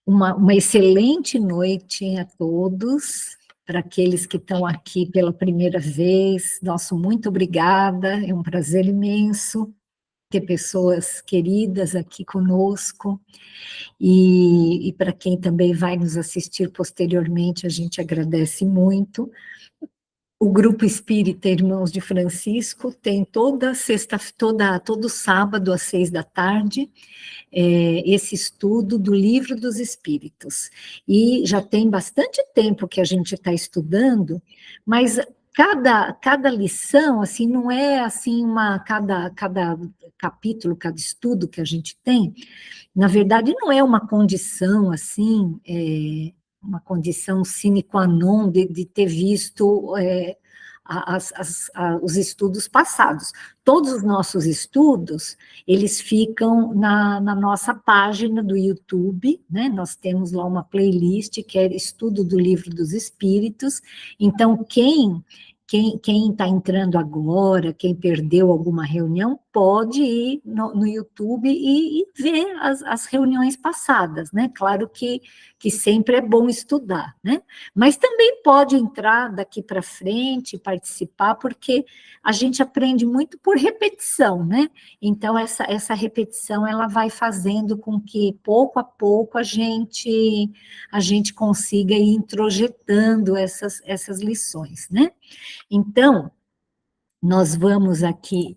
Uma excelente noite a todos, para aqueles que estão aqui pela primeira vez, nosso muito obrigada, é um prazer imenso ter pessoas queridas aqui conosco, e para quem também vai nos assistir posteriormente, a gente agradece muito. O Grupo Espírita Irmãos de Francisco tem todo sábado às 6 da tarde, esse estudo do Livro dos Espíritos. E já tem bastante tempo que a gente está estudando, mas cada lição, assim, não é assim cada capítulo, cada estudo que a gente tem, na verdade, não é uma condição assim, uma condição sine qua non de ter visto os estudos passados. Todos os nossos estudos, eles ficam na nossa página do YouTube, né? Nós temos lá uma playlist que é Estudo do Livro dos Espíritos. Então, quem está entrando agora, quem perdeu alguma reunião, pode ir no YouTube e ver as reuniões passadas, né? Claro que sempre é bom estudar, né? Mas também pode entrar daqui para frente, participar, porque a gente aprende muito por repetição, né? Então, essa repetição, ela vai fazendo com que, pouco a pouco, a gente consiga ir introjetando essas lições, né? Então, nós vamos aqui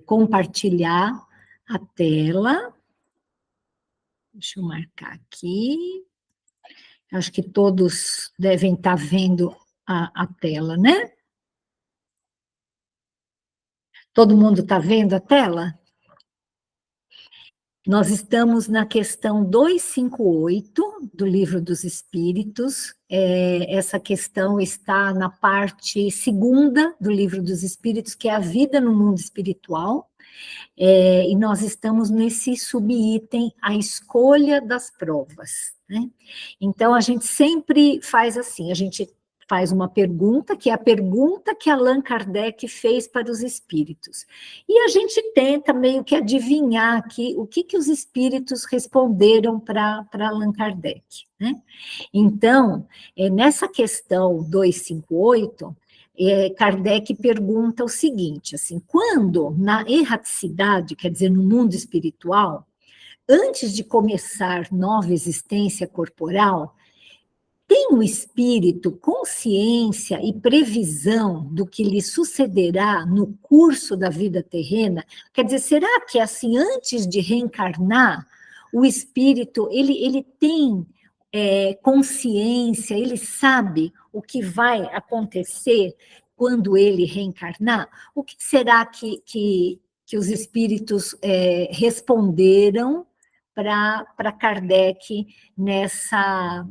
compartilhar a tela. Deixa eu marcar aqui. Acho que todos devem estar vendo a tela, né? Todo mundo está vendo a tela? Nós estamos na questão 258 do Livro dos Espíritos. Essa questão está na parte segunda do Livro dos Espíritos, que é a vida no mundo espiritual. E nós estamos nesse subitem, a escolha das provas, né? Então, a gente sempre faz assim, a gente faz uma pergunta, que é a pergunta que Allan Kardec fez para os espíritos. E a gente tenta meio que adivinhar aqui o que os espíritos responderam para Allan Kardec, né? Então, nessa questão 258, Kardec pergunta o seguinte, assim, quando na erraticidade, quer dizer, no mundo espiritual, antes de começar nova existência corporal, tem o espírito consciência e previsão do que lhe sucederá no curso da vida terrena? Quer dizer, será que assim, antes de reencarnar, o espírito ele tem consciência, ele sabe o que vai acontecer quando ele reencarnar? O que será que os espíritos responderam para Kardec nessa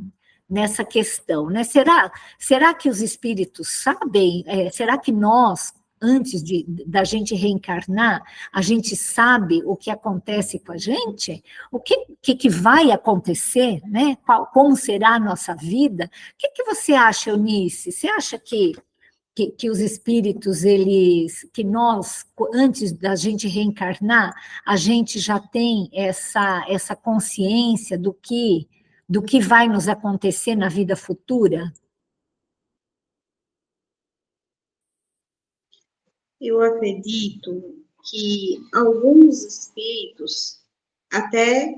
questão, né? Será que os espíritos sabem? Será que nós, antes da gente reencarnar, a gente sabe o que acontece com a gente? O que vai acontecer, né? Como será a nossa vida? O que você acha, Eunice? Você acha que os espíritos, que nós, antes da gente reencarnar, a gente já tem essa consciência do que vai nos acontecer na vida futura? Eu acredito que alguns espíritos até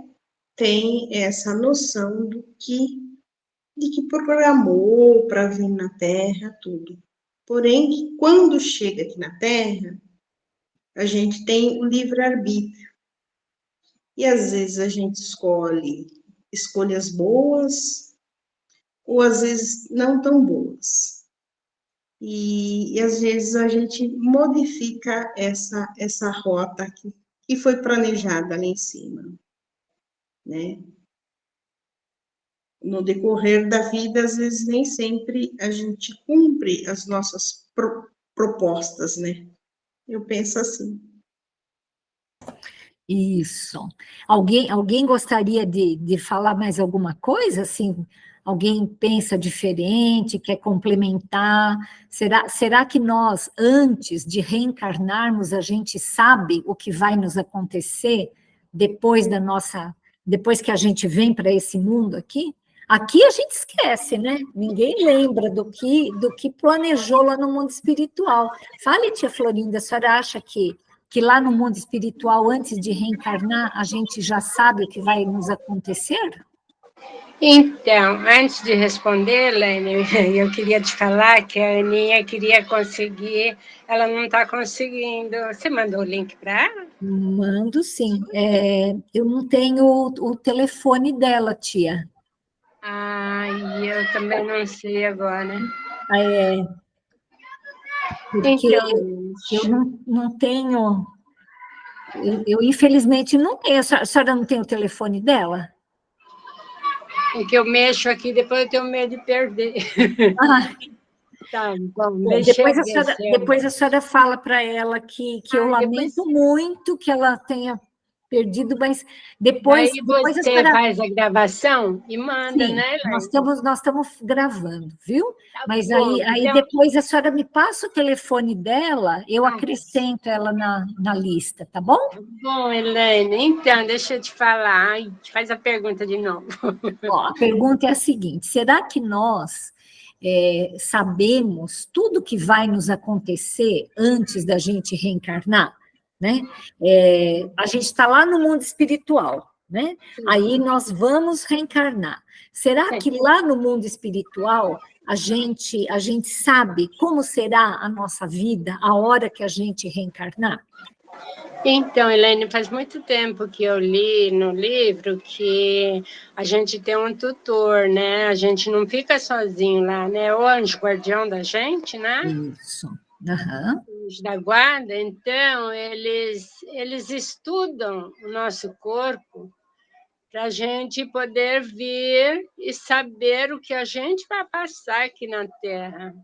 têm essa noção de que programou para vir na Terra, tudo. Porém, quando chega aqui na Terra, a gente tem o livre-arbítrio. E às vezes a gente escolhe escolhas boas, ou às vezes não tão boas. E às vezes a gente modifica essa rota que foi planejada lá em cima, né? No decorrer da vida, às vezes nem sempre a gente cumpre as nossas propostas, né? Eu penso assim. Isso. Alguém gostaria de falar mais alguma coisa? Assim, alguém pensa diferente, quer complementar? Será que nós, antes de reencarnarmos, a gente sabe o que vai nos acontecer depois depois que a gente vem para esse mundo aqui, aqui a gente esquece, né? Ninguém lembra do que planejou lá no mundo espiritual. Fale, tia Florinda, a senhora acha que lá no mundo espiritual, antes de reencarnar, a gente já sabe o que vai nos acontecer? Então, antes de responder, Lene, eu queria te falar que a Aninha queria conseguir, ela não está conseguindo. Você mandou o link para ela? Mando, sim. Eu não tenho o telefone dela, tia. Eu também não sei agora. Porque Então, eu não tenho... Eu, infelizmente, não tenho. A senhora não tem o telefone dela? é que eu mexo aqui, depois eu tenho medo de perder. Ah, Tá bom, bom, deixa eu ver depois a senhora fala para ela que eu lamento muito que ela tenha perdido, mas depois Aí a você senhora... faz a gravação e manda, Sim, né, nós Elaine? estamos gravando, viu? Tá Mas bom, aí então, depois a senhora me passa o telefone dela, eu acrescento ela na lista, tá bom? tá bom, Elaine. Então, deixa eu te falar. Ai, faz a pergunta de novo. Ó, a pergunta é a seguinte: será que nós sabemos tudo que vai nos acontecer antes da gente reencarnar? Né? A gente está lá no mundo espiritual, né? Aí nós vamos reencarnar. Será que lá no mundo espiritual a gente sabe como será a nossa vida a hora que a gente reencarnar? Então, Elaine, faz muito tempo que eu li no livro que a gente tem um tutor, né? A gente não fica sozinho lá, né? O anjo guardião da gente, né? Isso. Uhum. Os da guarda, então, eles estudam o nosso corpo para a gente poder vir e saber o que a gente vai passar aqui na Terra,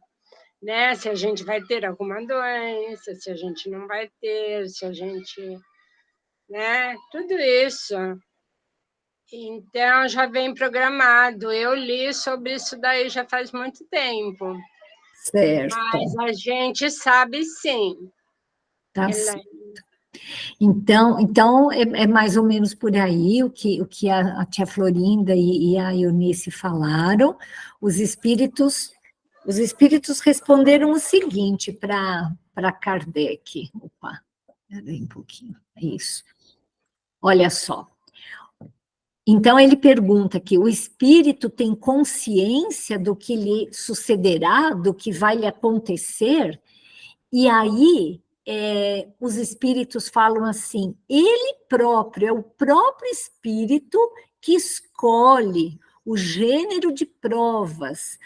né? Se a gente vai ter alguma doença, se a gente não vai ter, se a gente, né? Tudo isso. Então, já vem programado. Eu li sobre isso daí já faz muito tempo. Certo. Mas a gente sabe sim. Tá certo. Então é mais ou menos por aí o que a tia Florinda e a Eunice falaram. Os espíritos responderam o seguinte para Kardec. Opa, peraí um pouquinho. Isso. Olha só. Então, ele pergunta que o espírito tem consciência do que lhe sucederá, do que vai lhe acontecer, e aí os espíritos falam assim: ele próprio, é o próprio espírito que escolhe o gênero de provas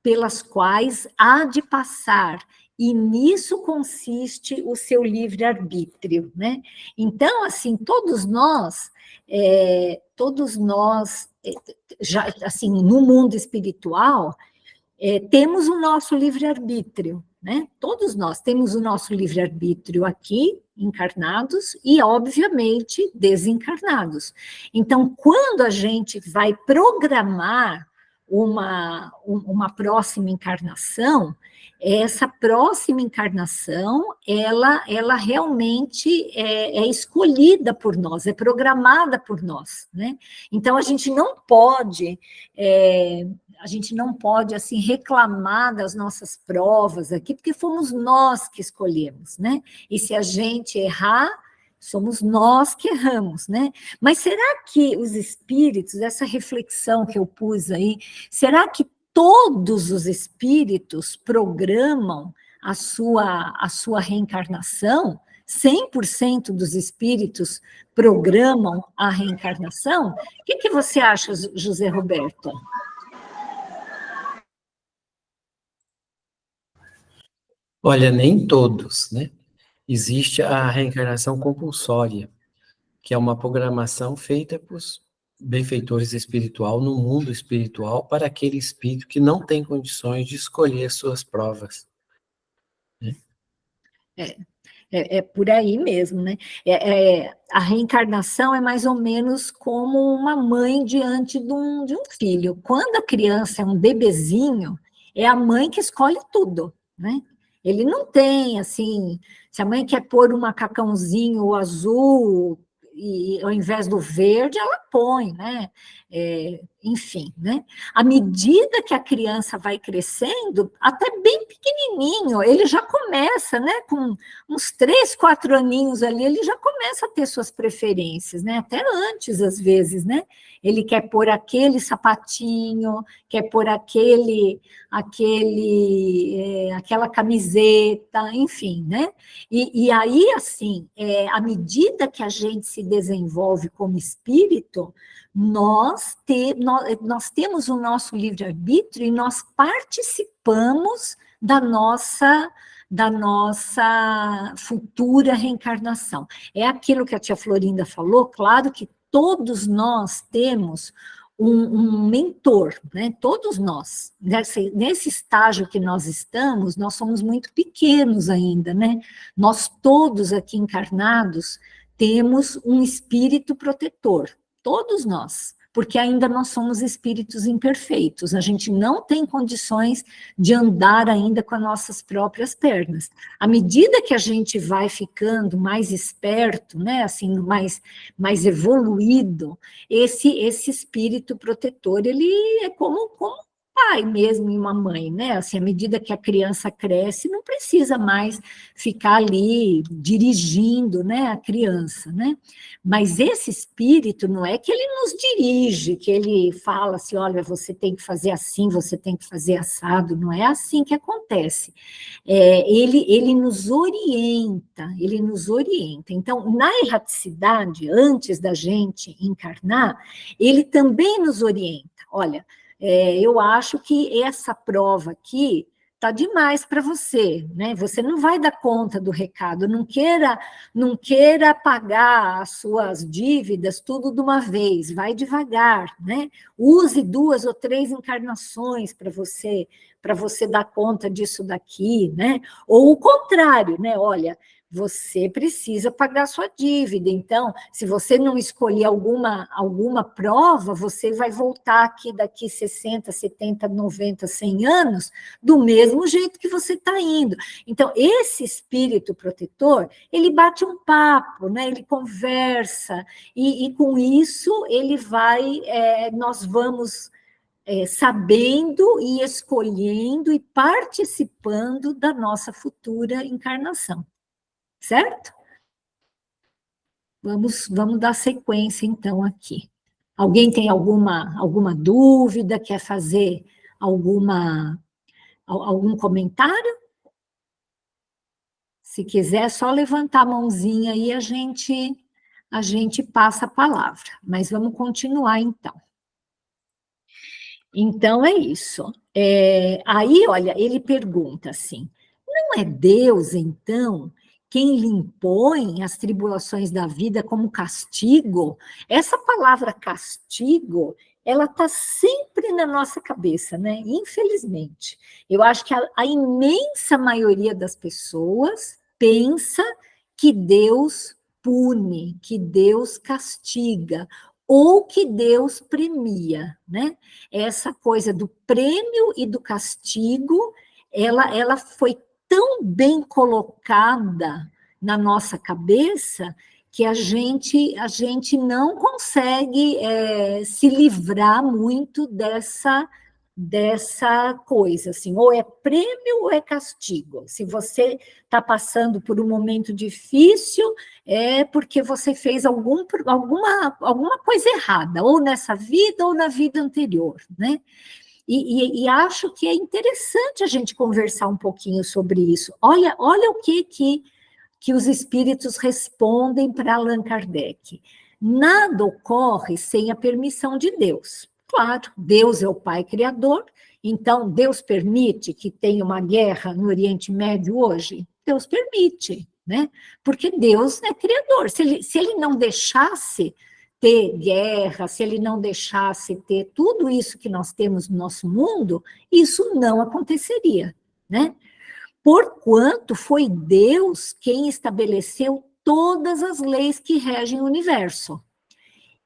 pelas quais há de passar, e nisso consiste o seu livre-arbítrio, né? Então, assim, já, assim, no mundo espiritual, temos o nosso livre-arbítrio, né? Todos nós temos o nosso livre-arbítrio aqui, encarnados, e, obviamente, desencarnados. Então, quando a gente vai programar uma próxima encarnação, essa próxima encarnação, ela realmente é escolhida por nós, é programada por nós, né? Então, a gente não pode assim reclamar das nossas provas aqui, porque fomos nós que escolhemos, né? E se a gente errar, somos nós que erramos, né? Mas será que os espíritos, essa reflexão que eu pus aí, será que todos os espíritos programam a sua reencarnação? 100% dos espíritos programam a reencarnação? O que você acha, José Roberto? Olha, nem todos, né? Existe a reencarnação compulsória, que é uma programação feita por benfeitores espiritual no mundo espiritual para aquele espírito que não tem condições de escolher suas provas. Né? É por aí mesmo, né? A reencarnação é mais ou menos como uma mãe diante de um filho. Quando a criança é um bebezinho, é a mãe que escolhe tudo, né? Ele não tem, assim, se a mãe quer pôr um macacãozinho azul, e ao invés do verde, ela põe, né? Enfim, né? À medida que a criança vai crescendo, até bem pequenininho, ele já começa, né? Com uns 3, 4 aninhos ali, ele já começa a ter suas preferências, né? Até antes, às vezes, né? Ele quer pôr aquele sapatinho, quer pôr aquela camiseta, enfim, né? E aí, assim, à medida que a gente se desenvolve como espírito, nós temos o nosso livre-arbítrio e nós participamos da nossa futura reencarnação. É aquilo que a tia Florinda falou, claro que todos nós temos um mentor, né? Todos nós, nesse estágio que nós estamos, nós somos muito pequenos ainda, né? Nós todos aqui encarnados temos um espírito protetor, todos nós, porque ainda nós somos espíritos imperfeitos, a gente não tem condições de andar ainda com as nossas próprias pernas. À medida que a gente vai ficando mais esperto, né, assim, mais evoluído, esse espírito protetor, ele é como um pai mesmo e uma mãe, né? Assim, à medida que a criança cresce, não precisa mais ficar ali dirigindo, né, a criança, né? Mas esse espírito não é que ele nos dirige, que ele fala assim, olha, você tem que fazer assim, você tem que fazer assado, não é assim que acontece. Ele nos orienta, ele nos orienta. Então, na erraticidade, antes da gente encarnar, ele também nos orienta. Olha, eu acho que essa prova aqui está demais para você, né? Você não vai dar conta do recado, não queira pagar as suas dívidas tudo de uma vez, vai devagar, né? Use 2 ou 3 encarnações para você dar conta disso daqui, né? Ou o contrário, né? Olha, você precisa pagar sua dívida, então, se você não escolher alguma prova, você vai voltar aqui daqui 60, 70, 90, 100 anos, do mesmo jeito que você está indo. Então, esse espírito protetor, ele bate um papo, né? Ele conversa, e com isso nós vamos sabendo e escolhendo e participando da nossa futura encarnação. Certo? Vamos dar sequência, então, aqui. Alguém tem alguma dúvida, quer fazer algum comentário? Se quiser, é só levantar a mãozinha aí, a gente passa a palavra. Mas vamos continuar, então. Então, é isso. Aí, olha, ele pergunta assim, não é Deus, então, quem lhe impõe as tribulações da vida como castigo? Essa palavra castigo, ela está sempre na nossa cabeça, né? Infelizmente. Eu acho que a imensa maioria das pessoas pensa que Deus pune, que Deus castiga, ou que Deus premia, né? Essa coisa do prêmio e do castigo, ela foi tão bem colocada na nossa cabeça que a gente não consegue se livrar muito dessa coisa, assim, ou é prêmio ou é castigo. Se você está passando por um momento difícil, é porque você fez alguma coisa errada, ou nessa vida ou na vida anterior, né? E acho que é interessante a gente conversar um pouquinho sobre isso. Olha o que os espíritos respondem para Allan Kardec. Nada ocorre sem a permissão de Deus. Claro, Deus é o Pai Criador, então Deus permite que tenha uma guerra no Oriente Médio hoje? Deus permite, né? Porque Deus é Criador. Se ele não deixasse ter guerra, se ele não deixasse ter tudo isso que nós temos no nosso mundo, isso não aconteceria, né? Porquanto foi Deus quem estabeleceu todas as leis que regem o universo.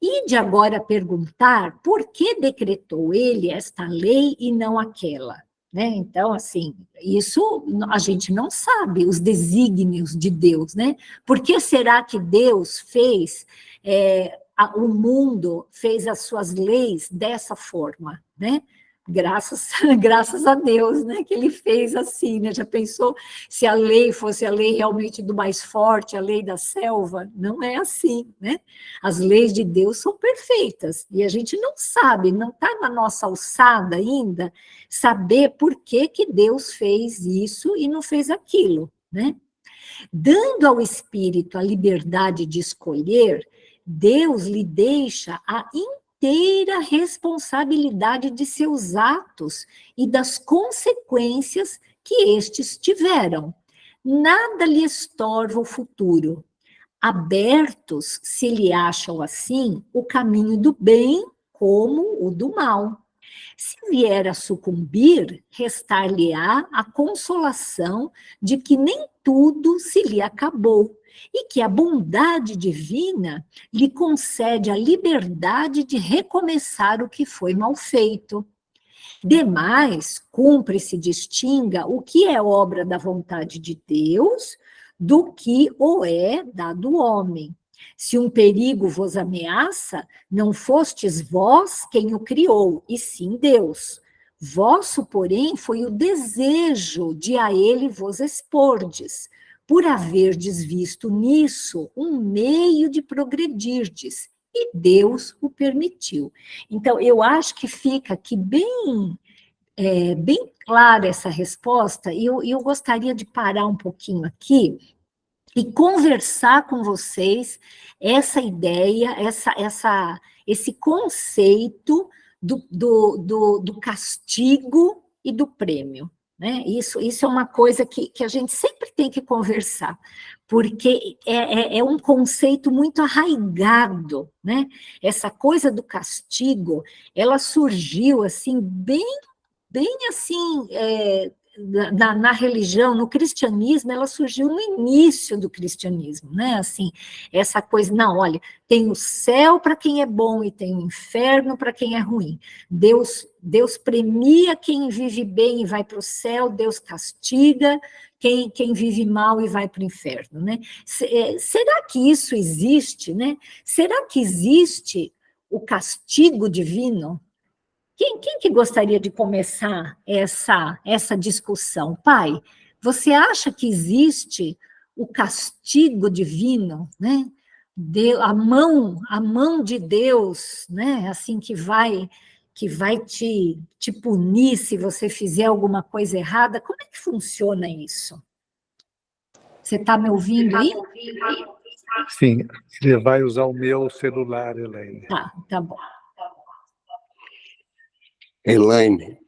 E de agora perguntar por que decretou ele esta lei e não aquela? né? Então, assim, isso a gente não sabe, os desígnios de Deus, né? Por que será que Deus fez o mundo, fez as suas leis dessa forma, né? Graças a Deus, né, que ele fez assim, né? Já pensou se a lei fosse a lei realmente do mais forte, a lei da selva? Não é assim, né? As leis de Deus são perfeitas, e a gente não sabe, não está na nossa alçada ainda, saber por que que Deus fez isso e não fez aquilo, né? Dando ao espírito a liberdade de escolher, Deus lhe deixa a inteira responsabilidade de seus atos e das consequências que estes tiveram. Nada lhe estorva o futuro. Abertos, se lhe acham assim, o caminho do bem como o do mal. Se vier a sucumbir, restar-lhe-á a consolação de que nem tudo se lhe acabou, e que a bondade divina lhe concede a liberdade de recomeçar o que foi mal feito. Demais, cumpre se distinga o que é obra da vontade de Deus do que o é da do homem. Se um perigo vos ameaça, não fostes vós quem o criou, e sim Deus. Vosso, porém, foi o desejo de a ele vos expordes, por haverdes visto nisso um meio de progredirdes, e Deus o permitiu. Então, eu acho que fica aqui bem clara essa resposta, e eu gostaria de parar um pouquinho aqui e conversar com vocês essa ideia, esse conceito do castigo e do prêmio, né? Isso é uma coisa que a gente sempre tem que conversar, porque é um conceito muito arraigado, né? Essa coisa do castigo, ela surgiu assim, bem assim, na religião, no cristianismo, ela surgiu no início do cristianismo, né? Assim, essa coisa, não, olha, tem o céu para quem é bom e tem o inferno para quem é ruim. Deus premia quem vive bem e vai para o céu, Deus castiga quem vive mal e vai para o inferno, né? Será que isso existe, né? Será que existe o castigo divino? Quem que gostaria de começar essa discussão? Pai, você acha que existe o castigo divino, né? A mão de Deus, né? Assim, que vai te punir se você fizer alguma coisa errada? Como é que funciona isso? Você está me ouvindo aí? Sim, ele vai usar o meu celular, Elaine. Tá bom. Elaine,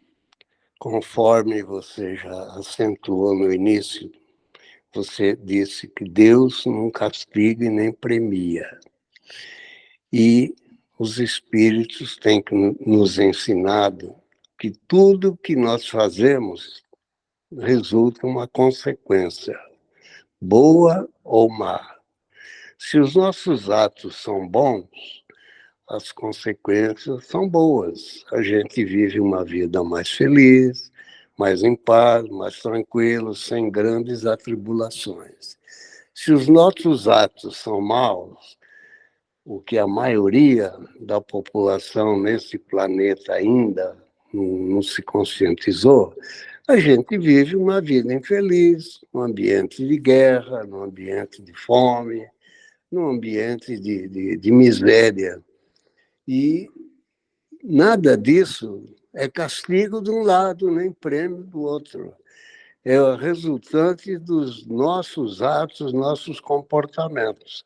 conforme você já acentuou no início, você disse que Deus não castiga e nem premia. E os espíritos têm nos ensinado que tudo que nós fazemos resulta uma consequência, boa ou má. Se os nossos atos são bons, as consequências são boas. A gente vive uma vida mais feliz, mais em paz, mais tranquilo, sem grandes atribulações. Se os nossos atos são maus, o que a maioria da população nesse planeta ainda não se conscientizou, a gente vive uma vida infeliz, num ambiente de guerra, num ambiente de fome, num ambiente de miséria. E nada disso é castigo de um lado, nem prêmio do outro. É o resultante dos nossos atos, nossos comportamentos.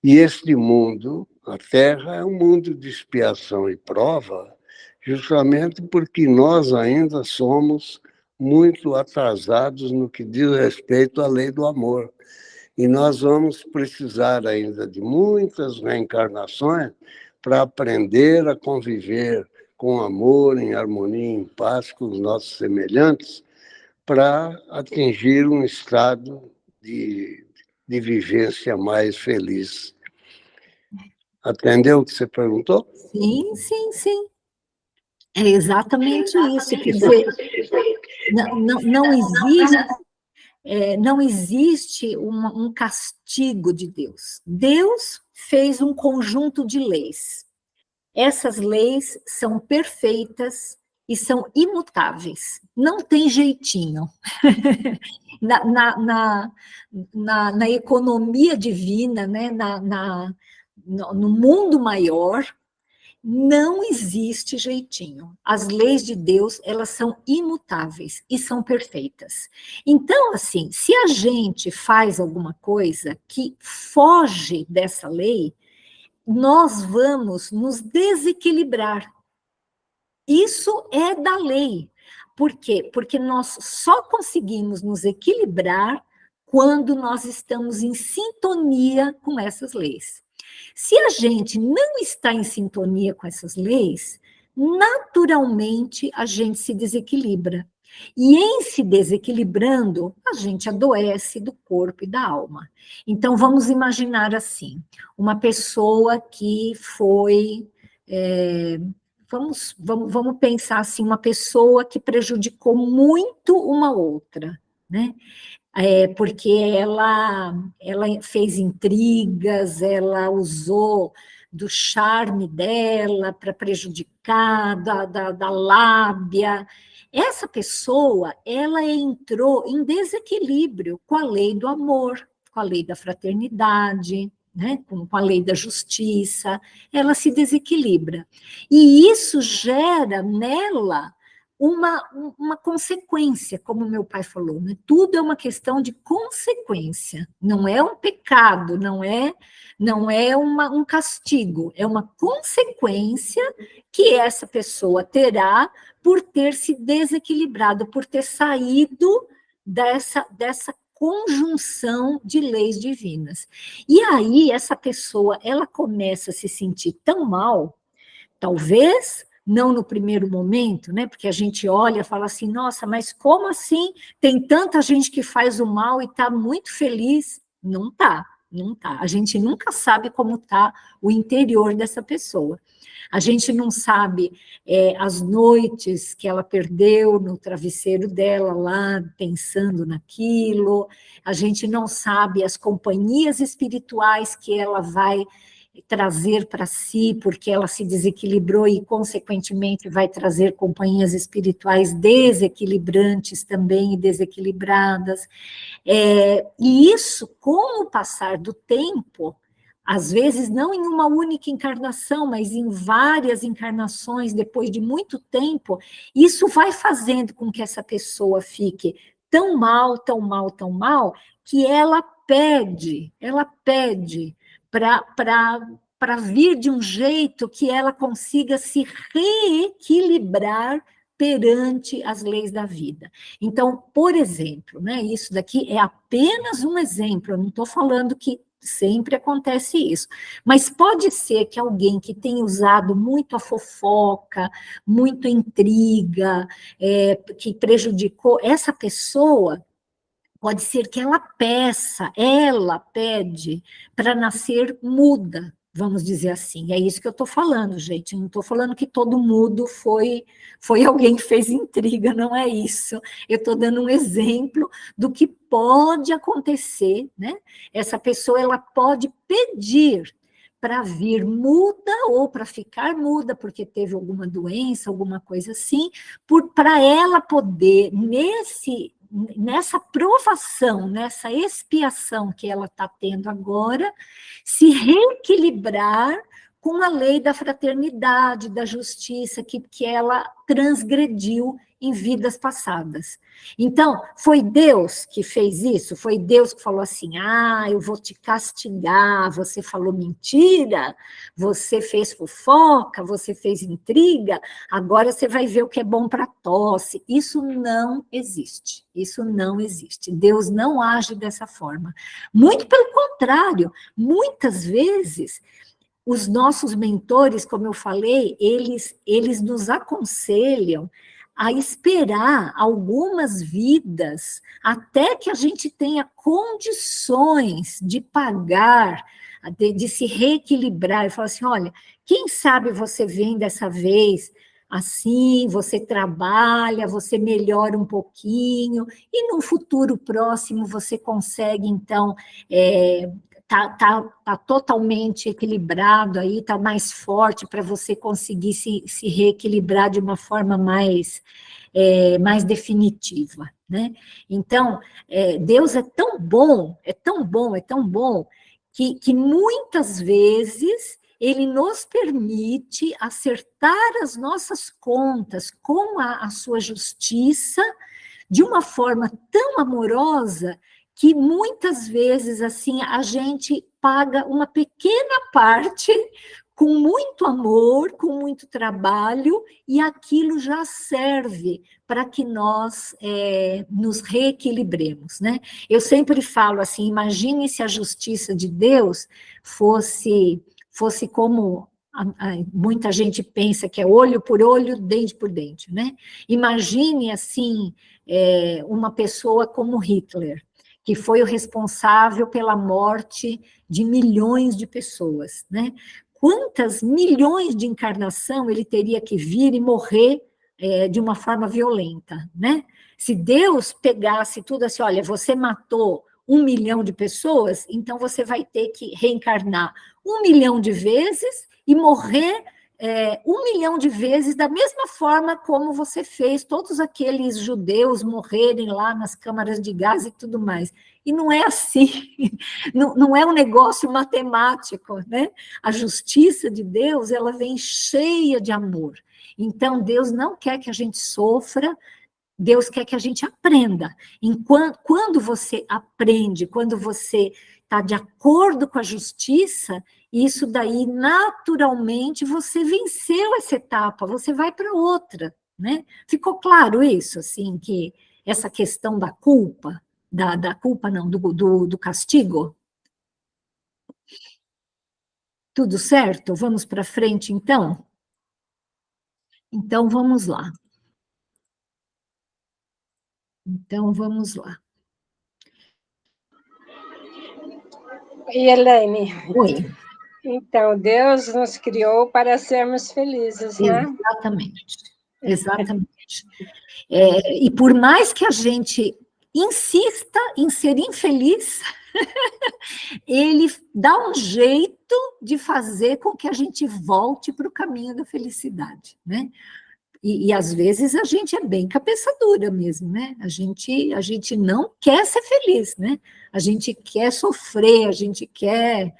E este mundo, a Terra, é um mundo de expiação e prova, justamente porque nós ainda somos muito atrasados no que diz respeito à lei do amor. E nós vamos precisar ainda de muitas reencarnações para aprender a conviver com amor, em harmonia, em paz com os nossos semelhantes, para atingir um estado de vivência mais feliz. Atendeu o que você perguntou? Sim. É exatamente isso. Quer dizer, não existe, não existe um castigo de Deus. Deus fez um conjunto de leis. Essas leis são perfeitas e são imutáveis. Não tem jeitinho. Na economia divina, né, no mundo maior, não existe jeitinho. As leis de Deus, elas são imutáveis e são perfeitas. Então, assim, se a gente faz alguma coisa que foge dessa lei, nós vamos nos desequilibrar. Isso é da lei. Por quê? Porque nós só conseguimos nos equilibrar quando nós estamos em sintonia com essas leis. Se a gente não está em sintonia com essas leis, naturalmente a gente se desequilibra. E em se desequilibrando, a gente adoece do corpo e da alma. Então, vamos imaginar assim, uma pessoa que foi... Vamos pensar assim, uma pessoa que prejudicou muito uma outra, né? Porque ela fez intrigas, ela usou do charme dela para prejudicar, da lábia. Essa pessoa, ela entrou em desequilíbrio com a lei do amor, com a lei da fraternidade, né, com a lei da justiça, ela se desequilibra. E isso gera nela uma consequência, como meu pai falou, né? Tudo é uma questão de consequência, não é um pecado, não é um castigo, é uma consequência que essa pessoa terá por ter se desequilibrado, por ter saído dessa conjunção de leis divinas. E aí, essa pessoa, ela começa a se sentir tão mal, talvez não no primeiro momento, né? Porque a gente olha e fala assim, nossa, mas como assim? Tem tanta gente que faz o mal e está muito feliz. Não está, não está. A gente nunca sabe como está o interior dessa pessoa. A gente não sabe as noites que ela perdeu no travesseiro dela lá, pensando naquilo. A gente não sabe as companhias espirituais que ela vai trazer para si, porque ela se desequilibrou e, consequentemente, vai trazer companhias espirituais desequilibrantes também e desequilibradas. E isso, com o passar do tempo, às vezes não em uma única encarnação, mas em várias encarnações, depois de muito tempo, isso vai fazendo com que essa pessoa fique tão mal, tão mal, tão mal, que ela pede para vir de um jeito que ela consiga se reequilibrar perante as leis da vida. Então, por exemplo, né, isso daqui é apenas um exemplo, eu não estou falando que sempre acontece isso, mas pode ser que alguém que tenha usado muito a fofoca, muito a intriga, que prejudicou essa pessoa, pode ser que ela pede para nascer muda, vamos dizer assim. É isso que eu estou falando, gente. Não estou falando que todo mudo foi alguém que fez intriga, não é isso. Eu estou dando um exemplo do que pode acontecer, né? Essa pessoa, ela pode pedir para vir muda ou para ficar muda, porque teve alguma doença, alguma coisa assim, para ela poder, nessa provação, nessa expiação que ela está tendo agora, se reequilibrar com a lei da fraternidade, da justiça, que ela transgrediu em vidas passadas. Então, foi Deus que fez isso? Foi Deus que falou assim, eu vou te castigar, você falou mentira, você fez fofoca, você fez intriga, agora você vai ver o que é bom para tosse. Isso não existe, isso não existe. Deus não age dessa forma. Muito pelo contrário, muitas vezes os nossos mentores, como eu falei, eles nos aconselham a esperar algumas vidas até que a gente tenha condições de pagar, de se reequilibrar, e falar assim, olha, quem sabe você vem dessa vez assim, você trabalha, você melhora um pouquinho, e num futuro próximo você consegue, então, tá totalmente equilibrado aí, tá mais forte para você conseguir se reequilibrar de uma forma mais definitiva, né? Então, Deus é tão bom, é tão bom, é tão bom, que muitas vezes ele nos permite acertar as nossas contas com a sua justiça de uma forma tão amorosa que muitas vezes assim a gente paga uma pequena parte com muito amor, com muito trabalho, e aquilo já serve para que nós nos reequilibremos, né? Eu sempre falo assim, imagine se a justiça de Deus fosse como muita gente pensa que é olho por olho, dente por dente, né? Imagine, assim, uma pessoa como Hitler, que foi o responsável pela morte de milhões de pessoas, né? Quantas milhões de encarnação ele teria que vir e morrer de uma forma violenta, né? Se Deus pegasse tudo assim, olha, você matou 1 milhão de pessoas, então você vai ter que reencarnar 1 milhão de vezes e morrer 1 milhão de vezes da mesma forma como você fez todos aqueles judeus morrerem lá nas câmaras de gás e tudo mais. E não é assim, não é um negócio matemático, né? A justiça de Deus, ela vem cheia de amor. Então, Deus não quer que a gente sofra, Deus quer que a gente aprenda. Quando você aprende, quando você está de acordo com a justiça, isso daí, naturalmente, você venceu essa etapa, você vai para outra, né? Ficou claro isso, assim, que essa questão da culpa, da culpa não, do castigo? Tudo certo? Vamos para frente, então? Então, vamos lá. Então, vamos lá. E Elaine, Oi. então, Deus nos criou para sermos felizes, né? Exatamente, exatamente. E por mais que a gente insista em ser infeliz, ele dá um jeito de fazer com que a gente volte para o caminho da felicidade, né? E às vezes a gente é bem cabeça dura mesmo, né? A gente não quer ser feliz, né? A gente quer sofrer, a gente quer,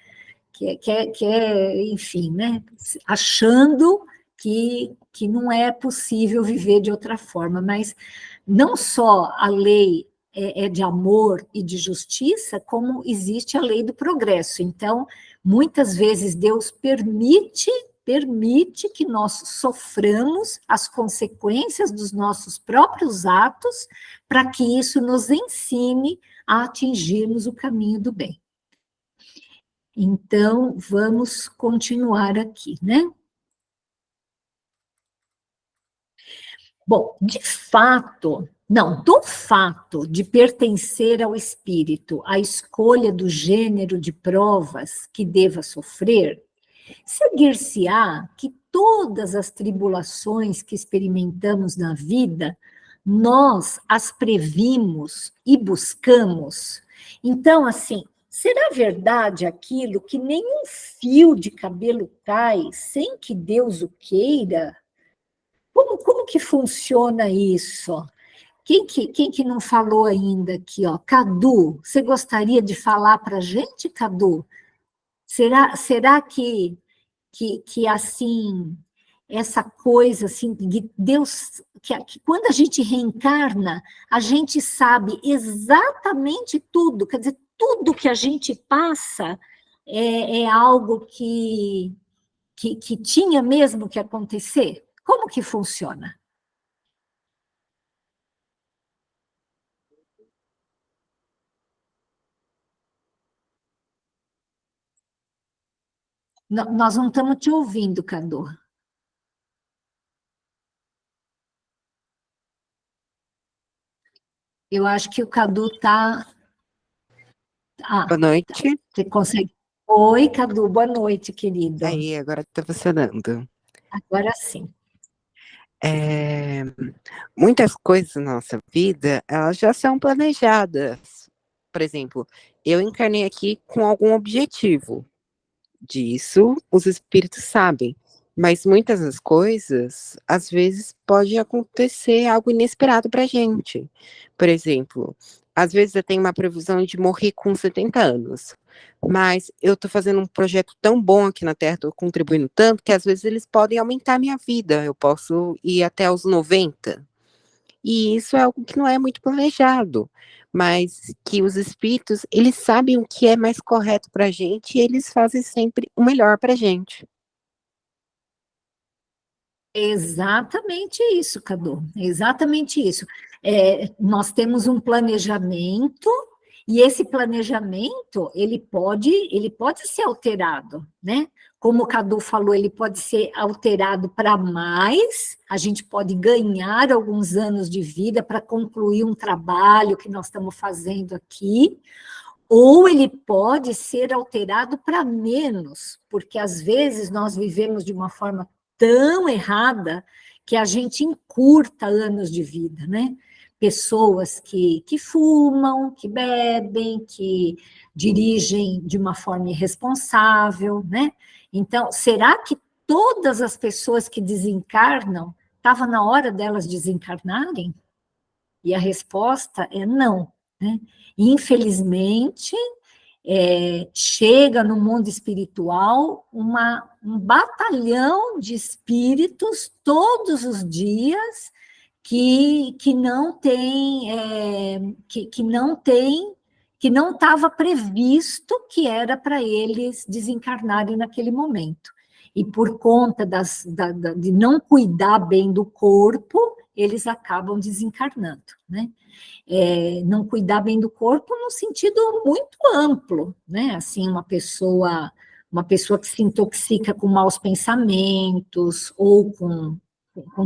enfim, né? Achando que não é possível viver de outra forma, mas não só a lei é de amor e de justiça, como existe a lei do progresso. Então, muitas vezes Deus permite que nós soframos as consequências dos nossos próprios atos, para que isso nos ensine a atingirmos o caminho do bem. Então, vamos continuar aqui, né? Bom, do fato de pertencer ao espírito, a escolha do gênero de provas que deva sofrer, seguir-se-á que todas as tribulações que experimentamos na vida, nós as previmos e buscamos. Então, assim, será verdade aquilo que nenhum fio de cabelo cai sem que Deus o queira? Como que funciona isso? Quem que não falou ainda aqui, ó? Cadu, você gostaria de falar para a gente, Cadu? Será que assim, essa coisa assim, de Deus, que quando a gente reencarna, a gente sabe exatamente tudo, quer dizer, tudo que a gente passa é algo que tinha mesmo que acontecer? Como que funciona? Nós não estamos te ouvindo, Cadu. Eu acho que o Cadu está... Boa noite. Você consegue... Oi, Cadu, boa noite, querido. Aí, agora está funcionando. Agora sim. muitas coisas na nossa vida, elas já são planejadas. Por exemplo, eu encarnei aqui com algum objetivo. Disso, os espíritos sabem. Mas muitas das coisas, às vezes, pode acontecer algo inesperado para a gente. Por exemplo, às vezes eu tenho uma previsão de morrer com 70 anos. Mas eu estou fazendo um projeto tão bom aqui na Terra, estou contribuindo tanto, que às vezes eles podem aumentar a minha vida. Eu posso ir até os 90. E isso é algo que não é muito planejado, mas que os espíritos, eles sabem o que é mais correto para a gente e eles fazem sempre o melhor para a gente. Exatamente isso, Cadu, exatamente isso. Nós temos um planejamento, e esse planejamento, ele pode ser alterado, né? Como o Cadu falou, ele pode ser alterado para mais, a gente pode ganhar alguns anos de vida para concluir um trabalho que nós estamos fazendo aqui, ou ele pode ser alterado para menos, porque às vezes nós vivemos de uma forma tão errada que a gente encurta anos de vida, né? Pessoas que fumam, que bebem, que dirigem de uma forma irresponsável, né? Então, será que todas as pessoas que desencarnam, estava na hora delas desencarnarem? E a resposta é não, né? Infelizmente, chega no mundo espiritual um batalhão de espíritos todos os dias que não tem, que não estava previsto que era para eles desencarnarem naquele momento. E por conta de não cuidar bem do corpo, eles acabam desencarnando, né? Não cuidar bem do corpo no sentido muito amplo, né? Assim, uma pessoa que se intoxica com maus pensamentos ou com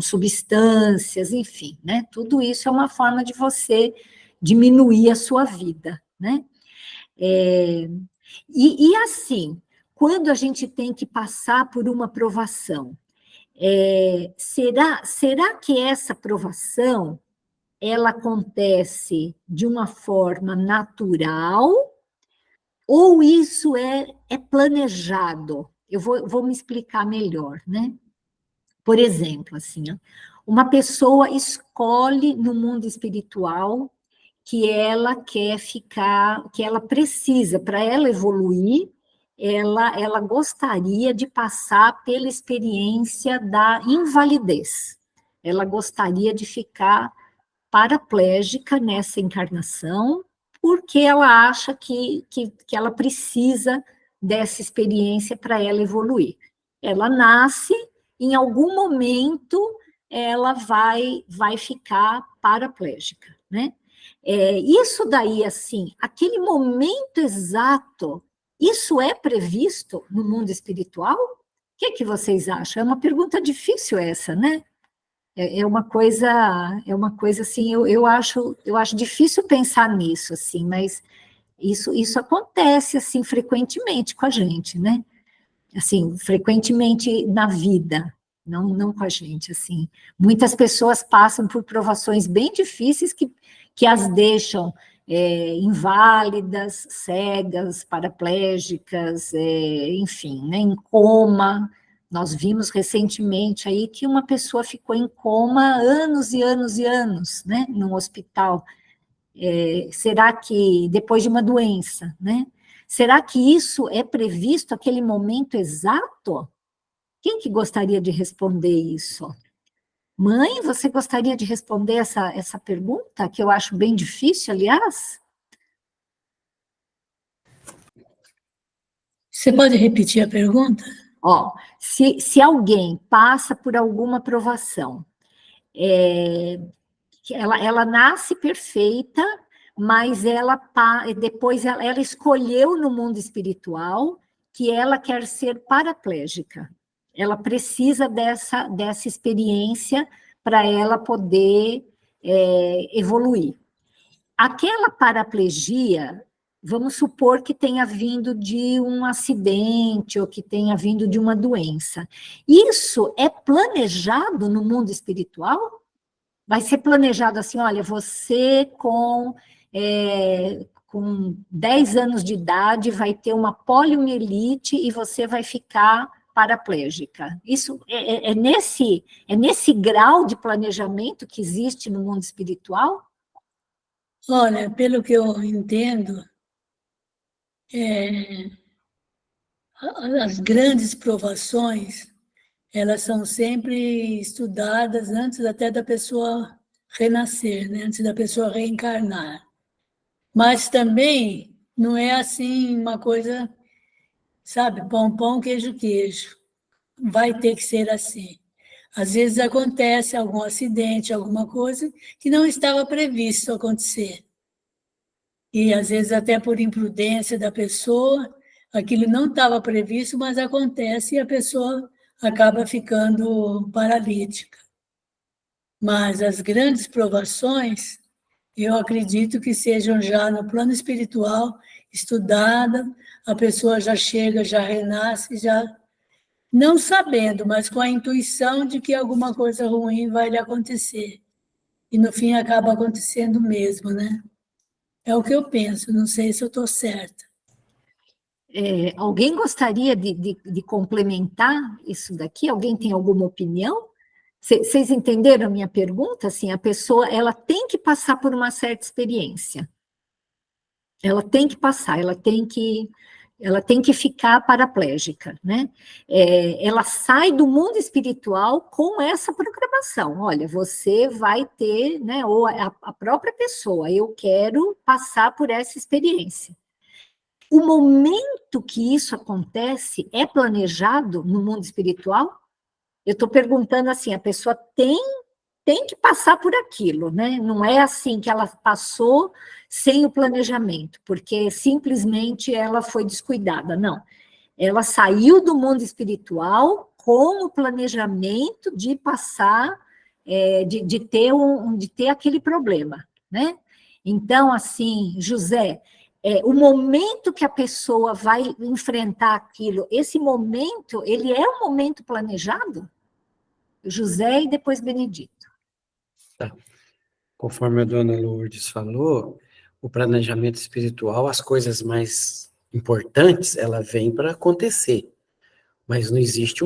substâncias, enfim, né? Tudo isso é uma forma de você diminuir a sua vida, né? E assim, quando a gente tem que passar por uma provação, será que essa provação ela acontece de uma forma natural ou isso é planejado? Eu vou me explicar melhor, né? Por exemplo, assim, uma pessoa escolhe no mundo espiritual que ela quer ficar, que ela precisa, para ela evoluir, ela gostaria de passar pela experiência da invalidez. Ela gostaria de ficar paraplégica nessa encarnação, porque ela acha que ela precisa dessa experiência para ela evoluir. Ela nasce, em algum momento, ela vai ficar paraplégica, né? Isso daí, assim, aquele momento exato, isso é previsto no mundo espiritual? O que vocês acham? É uma pergunta difícil essa, né? É uma coisa assim, eu acho difícil pensar nisso, assim, mas isso acontece, assim, frequentemente com a gente, né? Assim, frequentemente na vida, não com a gente, assim. Muitas pessoas passam por provações bem difíceis que as deixam inválidas, cegas, paraplégicas, enfim, né, em coma. Nós vimos recentemente aí que uma pessoa ficou em coma anos e anos e anos, né, num hospital. Será que, depois de uma doença, né? Será que isso é previsto, aquele momento exato? Quem que gostaria de responder isso? Mãe, você gostaria de responder essa pergunta, que eu acho bem difícil, aliás? Você pode repetir a pergunta? Se alguém passa por alguma provação, ela nasce perfeita, mas depois ela escolheu no mundo espiritual que ela quer ser paraplégica. Ela precisa dessa experiência para ela poder evoluir. Aquela paraplegia, Vamos supor que tenha vindo de um acidente ou que tenha vindo de uma doença. Isso é planejado no mundo espiritual? Vai ser planejado assim, olha, você com 10 anos de idade vai ter uma poliomielite e você vai ficar paraplégica. Isso é nesse grau de planejamento que existe no mundo espiritual? Olha, pelo que eu entendo, as grandes provações, elas são sempre estudadas antes até da pessoa renascer, né? Antes da pessoa reencarnar. Mas também não é assim uma coisa, sabe, pão, pão, queijo, queijo. Vai ter que ser assim. Às vezes acontece algum acidente, alguma coisa que não estava previsto acontecer. E às vezes até por imprudência da pessoa, aquilo não estava previsto, mas acontece e a pessoa acaba ficando paralítica. Mas as grandes provações, eu acredito que sejam já no plano espiritual, estudada, a pessoa já chega, já renasce, já não sabendo, mas com a intuição de que alguma coisa ruim vai lhe acontecer. E no fim acaba acontecendo mesmo, né? É o que eu penso, não sei se eu estou certa. Alguém gostaria de complementar isso daqui? Alguém tem alguma opinião? Vocês entenderam a minha pergunta? Assim, a pessoa ela tem que passar por uma certa experiência. Ela tem que passar, ela tem que ficar paraplégica, né? Ela sai do mundo espiritual com essa programação. Olha, você vai ter, né? Ou a própria pessoa, eu quero passar por essa experiência. O momento que isso acontece é planejado no mundo espiritual? Eu estou perguntando assim, a pessoa tem que passar por aquilo, né? Não é assim que ela passou sem o planejamento, porque simplesmente ela foi descuidada, não. Ela saiu do mundo espiritual com o planejamento de passar, de ter aquele problema, né? Então, assim, José, o momento que a pessoa vai enfrentar aquilo, esse momento, ele é um momento planejado? José e depois Benedito. Tá. Conforme a dona Lourdes falou, o planejamento espiritual, as coisas mais importantes, ela vem para acontecer. Mas não existe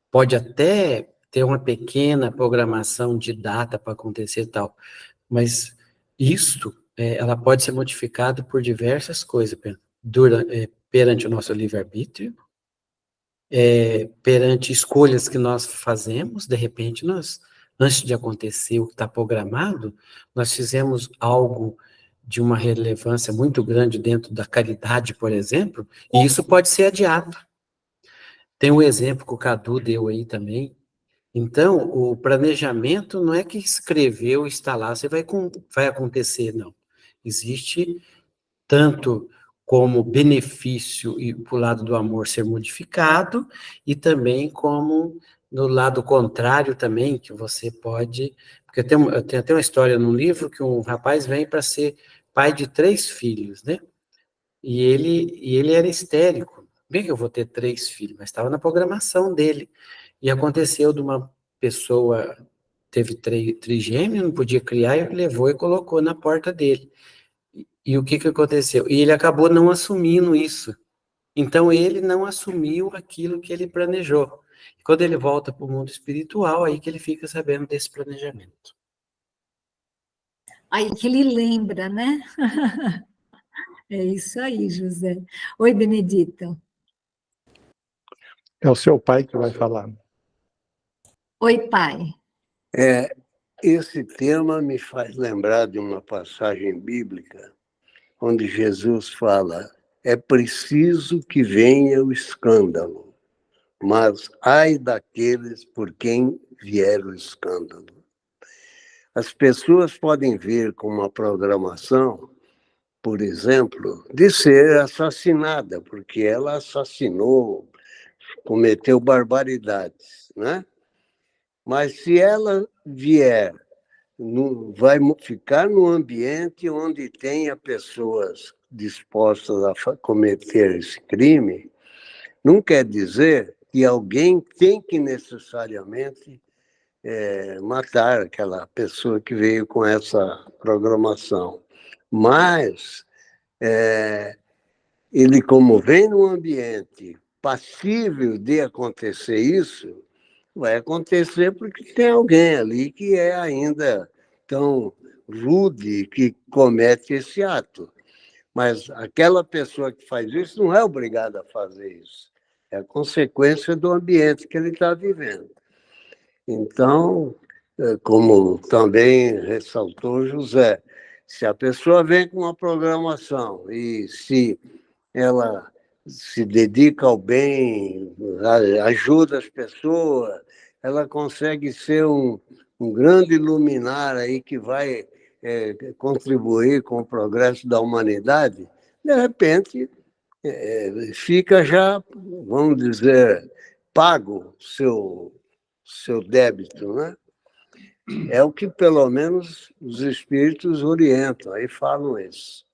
pode até ter uma pequena programação de data para acontecer e tal, mas isto, ela pode ser modificada por diversas coisas, perante o nosso livre-arbítrio, perante escolhas que nós fazemos, de repente antes de acontecer o que está programado, nós fizemos algo de uma relevância muito grande dentro da caridade, por exemplo, e isso pode ser adiado. Tem um exemplo que o Cadu deu aí também. Então, o planejamento não é que escreveu, está lá, vai acontecer, não. Existe tanto como benefício e para o lado do amor ser modificado, e também como no lado contrário também, que você pode... Porque tem até uma história no livro que um rapaz vem para ser pai de 3 filhos, né? E ele era histérico. Bem que eu vou ter 3 filhos, mas estava na programação dele. E aconteceu de uma pessoa, teve trigêmeo, não podia criar, e levou e colocou na porta dele. E o que aconteceu? E ele acabou não assumindo isso. Então, ele não assumiu aquilo que ele planejou. E quando ele volta para o mundo espiritual, aí que ele fica sabendo desse planejamento. Aí que ele lembra, né? É isso aí, José. Oi, Benedito. É o seu pai que vai falar. Oi, pai. Esse tema me faz lembrar de uma passagem bíblica onde Jesus fala: é preciso que venha o escândalo, mas ai daqueles por quem vier o escândalo. As pessoas podem vir com uma programação, por exemplo, de ser assassinada, porque ela assassinou, cometeu barbaridades, né? Mas se ela vier vai ficar num ambiente onde tenha pessoas dispostas a cometer esse crime, não quer dizer que alguém tem que necessariamente matar aquela pessoa que veio com essa programação. Mas ele, como vem num ambiente passível de acontecer isso, vai acontecer porque tem alguém ali que é ainda tão rude que comete esse ato. Mas aquela pessoa que faz isso não é obrigada a fazer isso. É a consequência do ambiente que ele está vivendo. Então, como também ressaltou José, se a pessoa vem com uma programação e se ela se dedica ao bem, ajuda as pessoas, ela consegue ser um grande luminar aí que vai contribuir com o progresso da humanidade, de repente fica já, vamos dizer, pago seu débito, né? É o que pelo menos os espíritos orientam, aí falam isso.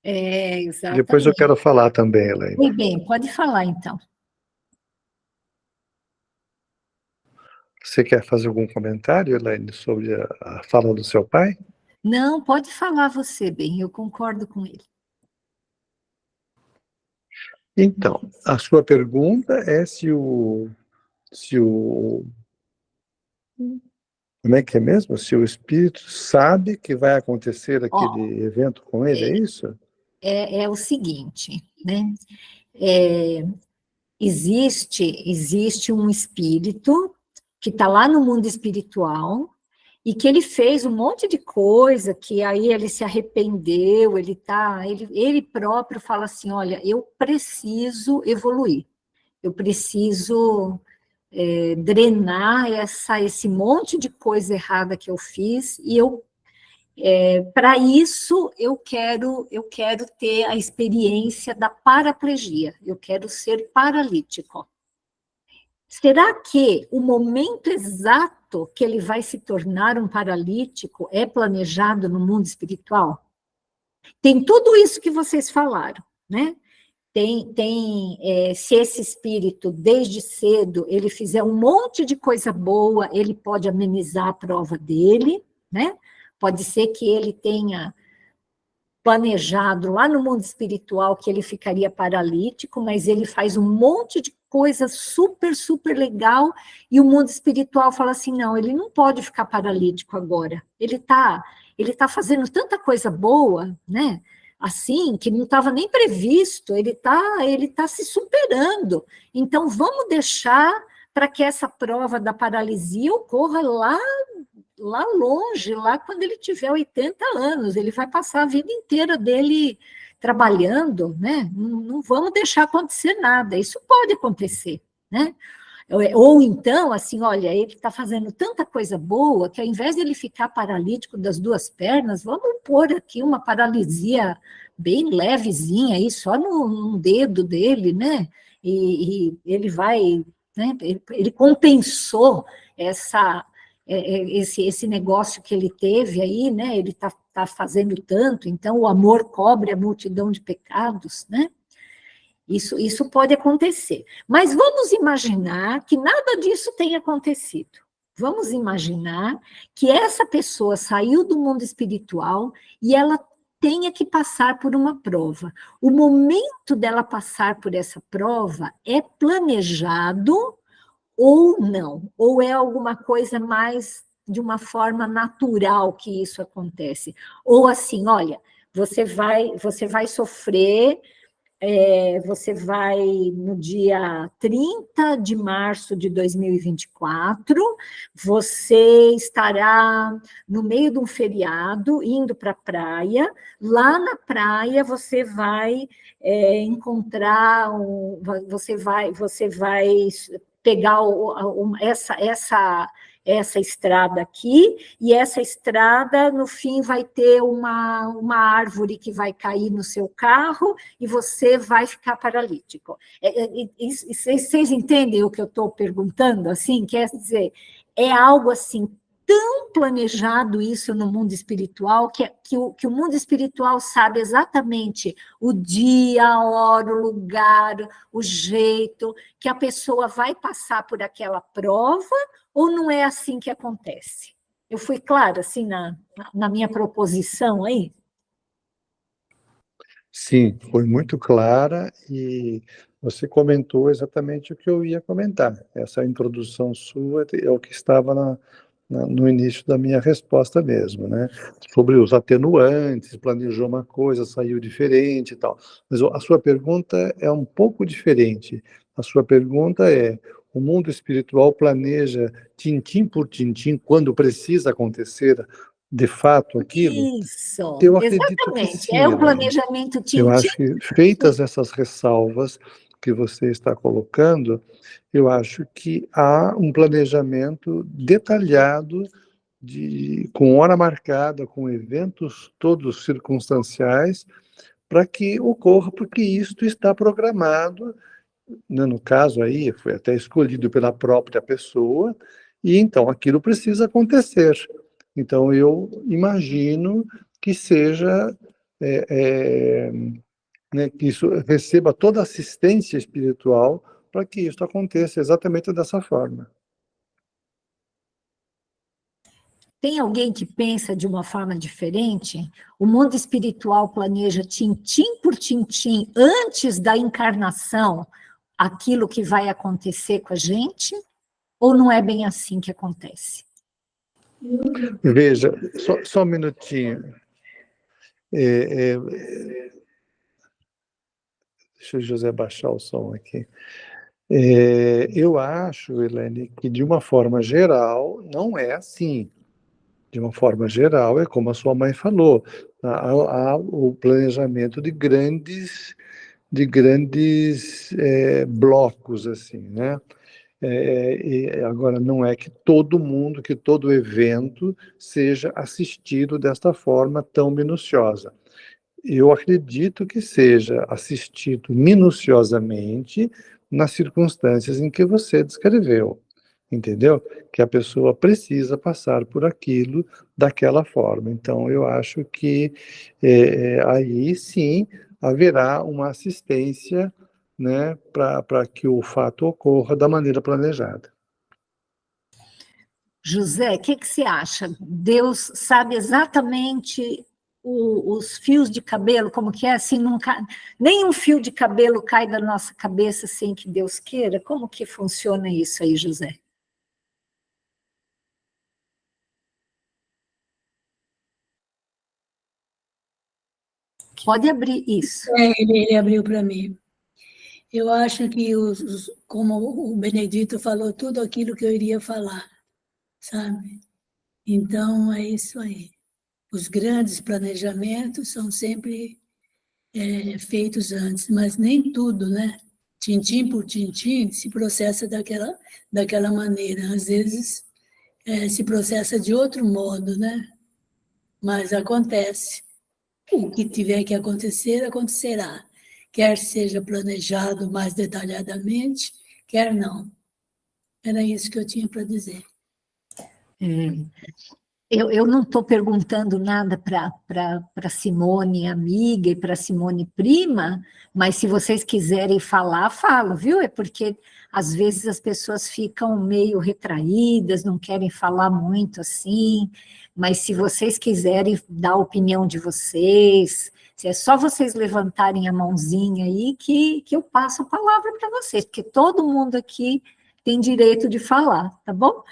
Exatamente. Depois eu quero falar também, Elaine. Muito bem, pode falar então. Você quer fazer algum comentário, Elaine, sobre a fala do seu pai? Não, pode falar você, bem, eu concordo com ele. Então, a sua pergunta é se como é que é mesmo? Se o espírito sabe que vai acontecer aquele evento com ele, é isso? É o seguinte, né? Existe um espírito que está lá no mundo espiritual e que ele fez um monte de coisa, que aí ele se arrependeu, ele próprio fala assim, olha, eu preciso evoluir, eu preciso drenar esse monte de coisa errada que eu fiz, e para isso eu quero ter a experiência da paraplegia, eu quero ser paralítico. Será que o momento exato que ele vai se tornar um paralítico é planejado no mundo espiritual? Tem tudo isso que vocês falaram, né? Se esse espírito, desde cedo, ele fizer um monte de coisa boa, ele pode amenizar a prova dele, né? Pode ser que ele tenha planejado lá no mundo espiritual que ele ficaria paralítico, mas ele faz um monte de coisa super, super legal, e o mundo espiritual fala assim, não, ele não pode ficar paralítico agora, ele tá fazendo tanta coisa boa, né? Assim, que não estava nem previsto, ele tá se superando. Então, vamos deixar para que essa prova da paralisia ocorra lá longe, lá quando ele tiver 80 anos. Ele vai passar a vida inteira dele trabalhando, né? Não vamos deixar acontecer nada. Isso pode acontecer, né? Ou então, assim, olha, ele está fazendo tanta coisa boa que ao invés de ele ficar paralítico das duas pernas, vamos pôr aqui uma paralisia bem levezinha aí, só no dedo dele, né? E ele vai, né? Ele compensou esse negócio que ele teve aí, né? Ele está fazendo tanto, então o amor cobre a multidão de pecados, né? Isso pode acontecer. Mas vamos imaginar que nada disso tenha acontecido. Vamos imaginar que essa pessoa saiu do mundo espiritual e ela tenha que passar por uma prova. O momento dela passar por essa prova é planejado ou não? Ou é alguma coisa mais de uma forma natural que isso acontece? Ou assim, olha, você vai sofrer... você vai no dia 30 de março de 2024, você estará no meio de um feriado, indo para a praia. Lá na praia você vai encontrar, você vai pegar essa estrada aqui, e essa estrada, no fim, vai ter uma árvore que vai cair no seu carro e você vai ficar paralítico. Vocês entendem o que eu estou perguntando? Assim, quer dizer, é algo assim, tão planejado isso no mundo espiritual, que o mundo espiritual sabe exatamente o dia, a hora, o lugar, o jeito que a pessoa vai passar por aquela prova, ou não é assim que acontece? Eu fui clara, assim, na minha proposição aí? Sim, foi muito clara e você comentou exatamente o que eu ia comentar. Essa introdução sua é o que estava no início da minha resposta mesmo, né? Sobre os atenuantes, planejou uma coisa, saiu diferente e tal. Mas a sua pergunta é um pouco diferente. A sua pergunta é: o mundo espiritual planeja tintim por tintim quando precisa acontecer de fato aquilo? Isso, Eu acredito que exatamente. É sim, o Elaine. planejamento Eu tintim. acho que, feitas essas ressalvas que você está colocando, eu acho que há um planejamento detalhado, com hora marcada, com eventos todos circunstanciais, para que ocorra, porque isto está programado, né, no caso aí, foi até escolhido pela própria pessoa, e então aquilo precisa acontecer. Então eu imagino que seja é, é, né, que isso receba toda a assistência espiritual para que isso aconteça exatamente dessa forma. Tem alguém que pensa de uma forma diferente? O mundo espiritual planeja tintim por tintim, antes da encarnação, aquilo que vai acontecer com a gente? Ou não é bem assim que acontece? Veja, só um minutinho. É, deixa o José baixar o som aqui. Eu acho, Helene, que de uma forma geral não é assim. De uma forma geral, é como a sua mãe falou, há o planejamento de grandes blocos, assim, né? Agora, não é que todo mundo, que todo evento seja assistido desta forma tão minuciosa. Eu acredito que seja assistido minuciosamente nas circunstâncias em que você descreveu, entendeu? Que a pessoa precisa passar por aquilo daquela forma. Então, eu acho que aí sim haverá uma assistência, né, para que o fato ocorra da maneira planejada. José, o que você acha? Deus sabe exatamente os fios de cabelo, como que é, assim, nenhum fio de cabelo cai da nossa cabeça sem que Deus queira? Como que funciona isso aí, José? Pode abrir isso. Ele abriu para mim. Eu acho que, como o Benedito falou, tudo aquilo que eu iria falar, sabe? Então, é isso aí. Os grandes planejamentos são sempre feitos antes, mas nem tudo, né? Tintim por tintim se processa daquela maneira. Às vezes, se processa de outro modo, né? Mas acontece. O que tiver que acontecer, acontecerá. Quer seja planejado mais detalhadamente, quer não. Era isso que eu tinha para dizer. Eu não estou perguntando nada para Simone amiga e para Simone prima, mas se vocês quiserem falar, falo, viu? É porque às vezes as pessoas ficam meio retraídas, não querem falar muito assim, mas se vocês quiserem dar a opinião de vocês, se é só vocês levantarem a mãozinha aí que eu passo a palavra para vocês, porque todo mundo aqui tem direito de falar, tá bom?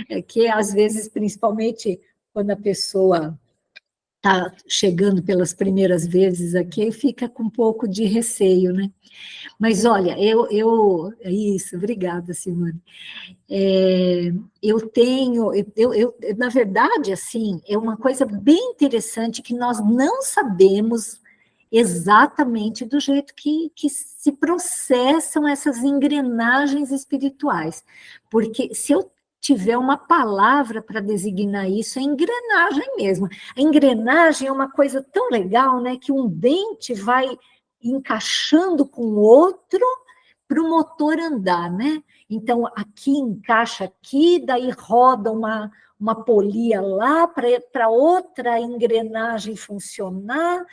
É que, às vezes, principalmente quando a pessoa está chegando pelas primeiras vezes aqui, fica com um pouco de receio, né? Mas, olha, isso, obrigada, Simone. Na verdade, assim, é uma coisa bem interessante que nós não sabemos exatamente do jeito que se processam essas engrenagens espirituais. Porque se eu tiver uma palavra para designar isso, é engrenagem mesmo. A engrenagem é uma coisa tão legal, né, que um dente vai encaixando com o outro para o motor andar, né? Então, aqui encaixa aqui, daí roda uma polia lá para outra engrenagem funcionar,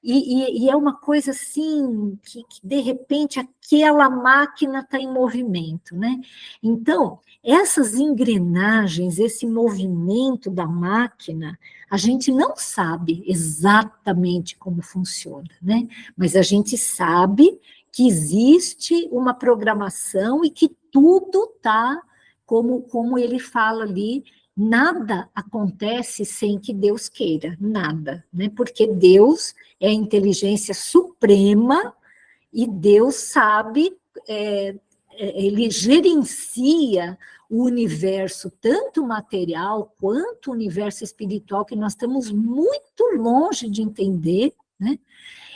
e é uma coisa assim, que de repente aquela máquina está em movimento, né? Então, essas engrenagens, esse movimento da máquina, a gente não sabe exatamente como funciona, né? Mas a gente sabe que existe uma programação e que tudo está, como ele fala ali, nada acontece sem que Deus queira, nada, né? Porque Deus é a inteligência suprema e Deus sabe, ele gerencia o universo, tanto material quanto o universo espiritual, que nós estamos muito longe de entender, né?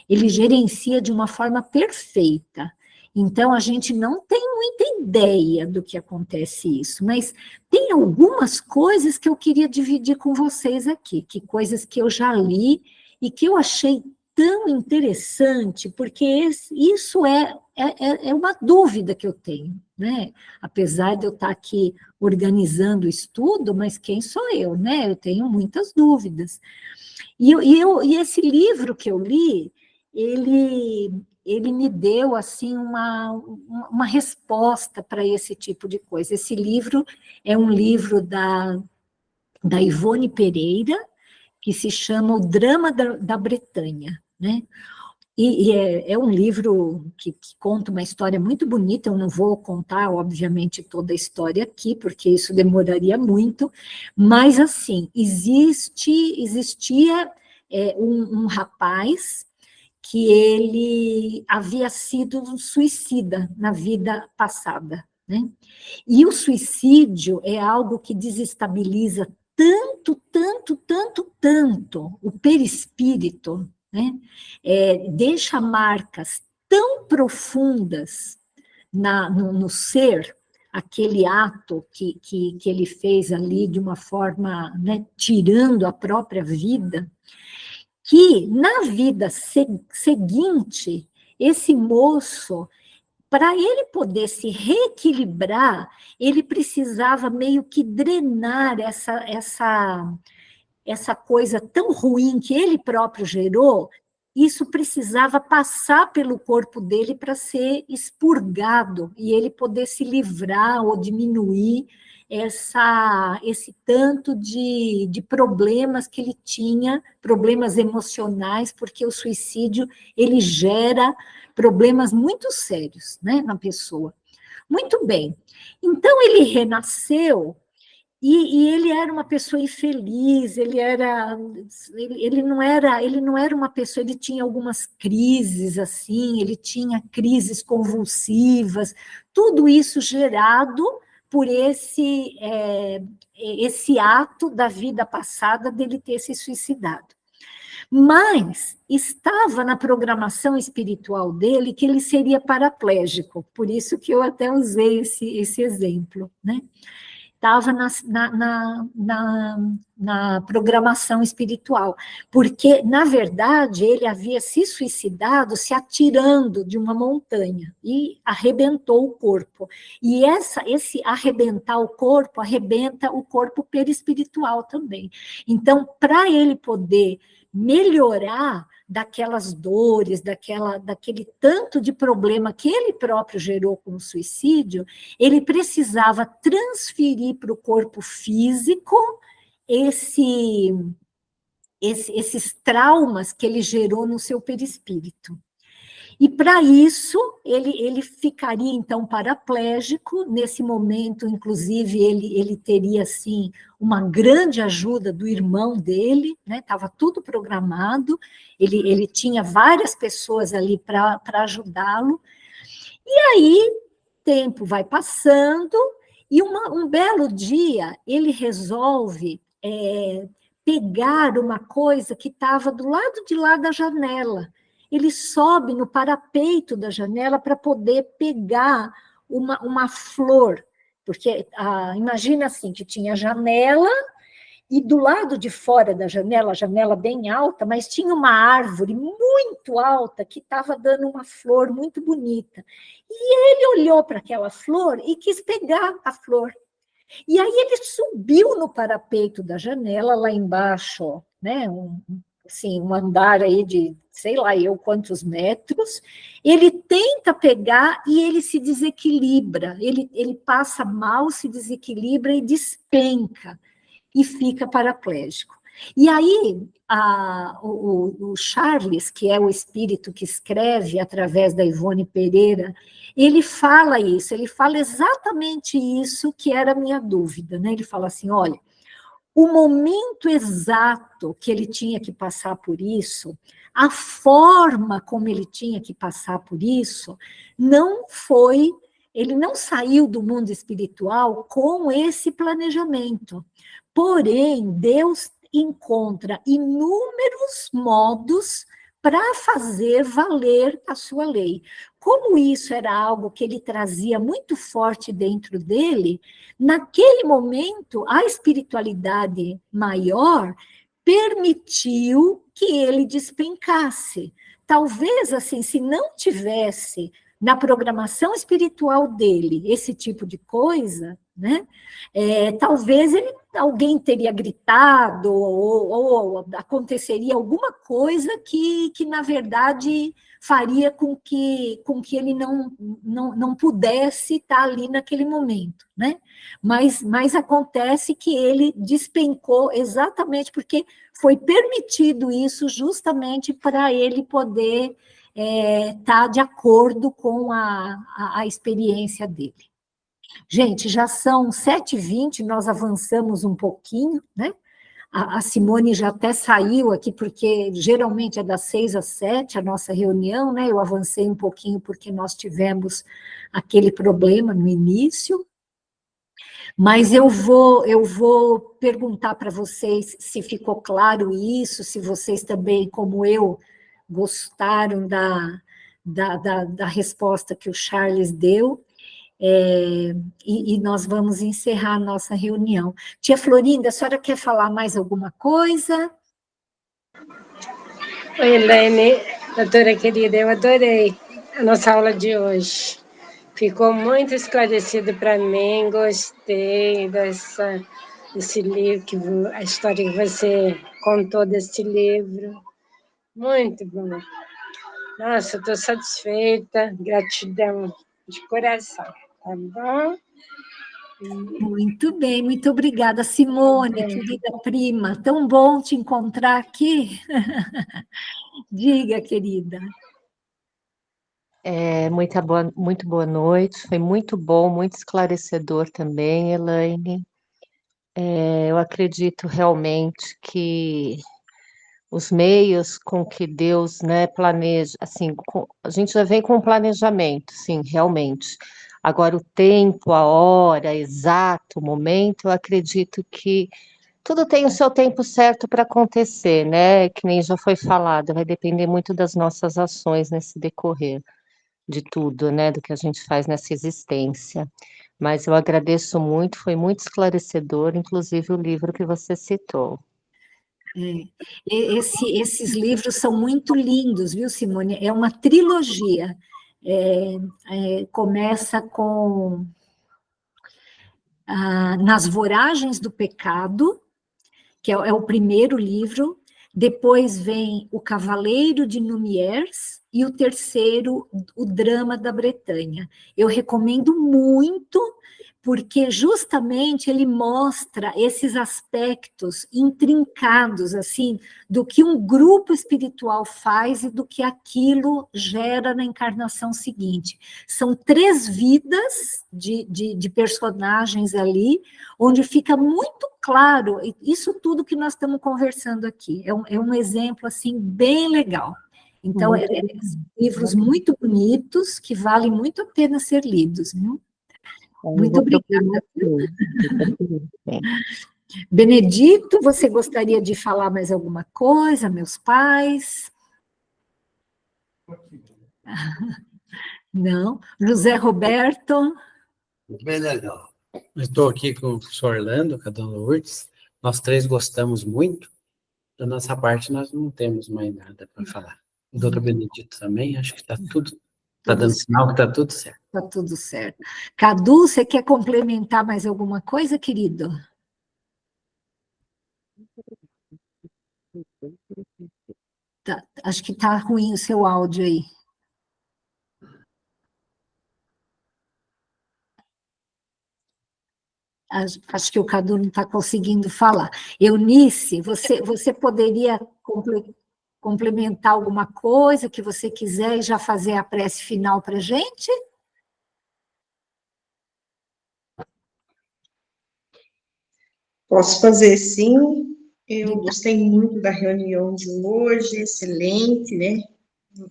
Ele gerencia de uma forma perfeita. Então, a gente não tem muita ideia do que acontece isso, mas tem algumas coisas que eu queria dividir com vocês aqui, que coisas que eu já li e que eu achei tão interessante, porque isso é uma dúvida que eu tenho, né? Apesar de eu estar aqui organizando o estudo, mas quem sou eu, né? Eu tenho muitas dúvidas. E esse livro que eu li, ele me deu assim uma resposta para esse tipo de coisa. Esse livro é um livro da Ivone Pereira, que se chama O Drama da Bretanha, né? E é um livro que conta uma história muito bonita. Eu não vou contar, obviamente, toda a história aqui, porque isso demoraria muito, mas, assim, existia um rapaz que ele havia sido um suicida na vida passada, né? E o suicídio é algo que desestabiliza tanto o perispírito, né? Deixa marcas tão profundas no ser, aquele ato que ele fez ali de uma forma, né, tirando a própria vida, que na vida seguinte, esse moço, para ele poder se reequilibrar, ele precisava meio que drenar essa coisa tão ruim que ele próprio gerou. Isso precisava passar pelo corpo dele para ser expurgado e ele poder se livrar ou diminuir esse tanto de problemas que ele tinha, problemas emocionais, porque o suicídio ele gera problemas muito sérios, né, na pessoa. Muito bem. Então ele renasceu. E ele era uma pessoa infeliz, ele não era uma pessoa, ele tinha algumas crises assim, ele tinha crises convulsivas, tudo isso gerado por esse ato da vida passada dele ter se suicidado. Mas estava na programação espiritual dele que ele seria paraplégico, por isso que eu até usei esse exemplo, né? Estava na programação espiritual, porque, na verdade, ele havia se suicidado se atirando de uma montanha e arrebentou o corpo. E esse arrebentar o corpo, arrebenta o corpo perispiritual também. Então, para ele poder melhorar daquelas dores, daquele tanto de problema que ele próprio gerou com o suicídio, ele precisava transferir para o corpo físico esses traumas que ele gerou no seu perispírito. E, para isso, ele ficaria, então, paraplégico. Nesse momento, inclusive, ele teria, assim, uma grande ajuda do irmão dele, né? Estava tudo programado, ele tinha várias pessoas ali para ajudá-lo. E aí, tempo vai passando, e um belo dia, ele resolve pegar uma coisa que estava do lado de lá da janela. Ele sobe no parapeito da janela para poder pegar uma flor, porque imagina assim, que tinha janela e do lado de fora da janela, a janela bem alta, mas tinha uma árvore muito alta que estava dando uma flor muito bonita. E ele olhou para aquela flor e quis pegar a flor. E aí ele subiu no parapeito da janela, lá embaixo, né, assim, um andar aí de, sei lá eu quantos metros, ele tenta pegar e ele se desequilibra, ele passa mal, se desequilibra e despenca, e fica paraplégico. E aí, o Charles, que é o espírito que escreve através da Ivone Pereira, ele fala isso, ele fala exatamente isso que era a minha dúvida, né? Ele fala assim, olha, o momento exato que ele tinha que passar por isso, a forma como ele tinha que passar por isso, não foi, ele não saiu do mundo espiritual com esse planejamento. Porém, Deus encontra inúmeros modos para fazer valer a sua lei. Como isso era algo que ele trazia muito forte dentro dele, naquele momento, a espiritualidade maior permitiu que ele despencasse. Talvez, assim, se não tivesse na programação espiritual dele esse tipo de coisa, né? Talvez alguém teria gritado ou aconteceria alguma coisa que na verdade faria com que ele não pudesse estar ali naquele momento, né? Mas acontece que ele despencou exatamente porque foi permitido isso justamente para ele poder estar de acordo com a experiência dele. Gente, já são 7h20, nós avançamos um pouquinho, né? A Simone já até saiu aqui, porque geralmente é das 6 às 7 a nossa reunião, né? Eu avancei um pouquinho porque nós tivemos aquele problema no início. Mas eu vou perguntar para vocês se ficou claro isso, se vocês também, como eu, gostaram da resposta que o Charles deu. E nós vamos encerrar a nossa reunião. Tia Florinda, a senhora quer falar mais alguma coisa? Oi, Elaine, doutora querida, eu adorei a nossa aula de hoje. Ficou muito esclarecido para mim, gostei desse livro, a história que você contou desse livro. Muito bom. Nossa, estou satisfeita, gratidão de coração, tá bom? Muito bem, muito obrigada, Simone, querida prima, tão bom te encontrar aqui. Diga, querida. Muito boa noite, foi muito bom, muito esclarecedor também, Elaine. Eu acredito realmente que os meios com que Deus, né, planeja, assim, a gente já vem com um planejamento, sim, realmente. Agora, o tempo, a hora, exato, o momento, eu acredito que tudo tem o seu tempo certo para acontecer, né? Que nem já foi falado, vai depender muito das nossas ações nesse decorrer de tudo, né? Do que a gente faz nessa existência. Mas eu agradeço muito, foi muito esclarecedor, inclusive o livro que você citou. Esses livros são muito lindos, viu, Simone? É uma trilogia. Começa com Nas Voragens do Pecado, que é o primeiro livro, depois vem O Cavaleiro de Numiers, e o terceiro, O Drama da Bretanha. Eu recomendo muito, porque justamente ele mostra esses aspectos intrincados, assim, do que um grupo espiritual faz e do que aquilo gera na encarnação seguinte. São 3 vidas de personagens ali, onde fica muito claro isso tudo que nós estamos conversando aqui. É um exemplo, assim, bem legal. Então, livros muito bonitos, que valem muito a pena ser lidos, viu? Muito obrigada. Benedito, você gostaria de falar mais alguma coisa, meus pais? Não. José Roberto? Bem legal. Estou aqui com o professor Orlando, com a dona Lourdes. nós três gostamos muito. Da nossa parte, nós não temos mais nada para falar. O doutor Benedito também, acho que está dando sinal que está tudo certo. Está tudo certo. Cadu, você quer complementar mais alguma coisa, querido? Tá, acho que está ruim o seu áudio aí. Acho que o Cadu não está conseguindo falar. Eunice, você poderia complementar alguma coisa que você quiser e já fazer a prece final para a gente? Posso fazer, sim. Eu gostei muito da reunião de hoje, excelente, né?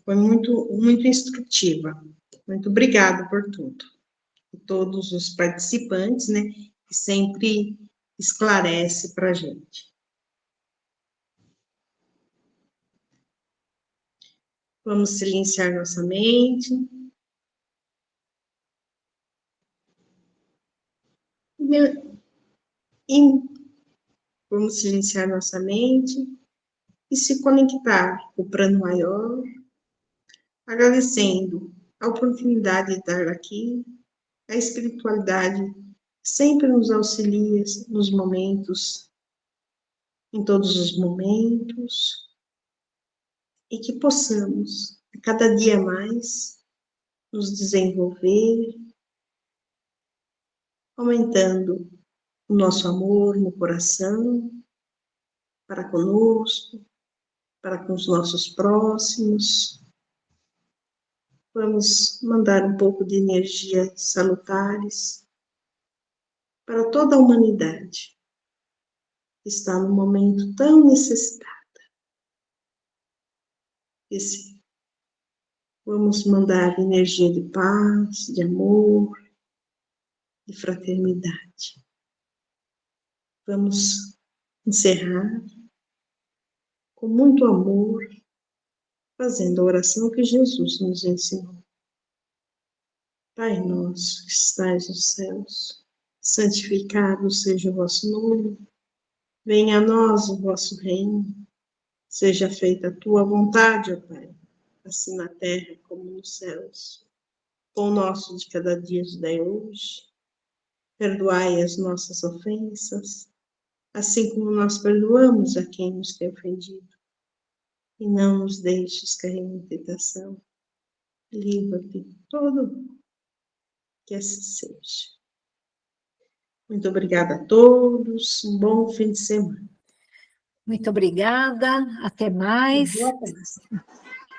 Foi muito, muito instrutiva. Muito obrigada por tudo. E todos os participantes, né? Que sempre esclarece para a gente. Vamos silenciar nossa mente. Vamos silenciar nossa mente e se conectar com o plano maior, agradecendo a oportunidade de estar aqui, a espiritualidade sempre nos auxilia nos momentos, em todos os momentos, e que possamos, a cada dia mais, nos desenvolver, aumentando o nosso amor no coração, para conosco, para com os nossos próximos. Vamos mandar um pouco de energia salutares para toda a humanidade, que está num momento tão necessitada. Vamos mandar energia de paz, de amor, de fraternidade. Vamos encerrar com muito amor, fazendo a oração que Jesus nos ensinou. Pai nosso que estais nos céus, santificado seja o vosso nome, venha a nós o vosso reino, seja feita a tua vontade, ó Pai, assim na terra como nos céus. Pão nosso de cada dia nos dai hoje, perdoai as nossas ofensas, assim como nós perdoamos a quem nos tem ofendido. E não nos deixes cair em tentação, livra-te de todo, que assim seja. Muito obrigada a todos, um bom fim de semana. Muito obrigada, até mais. Boa tarde.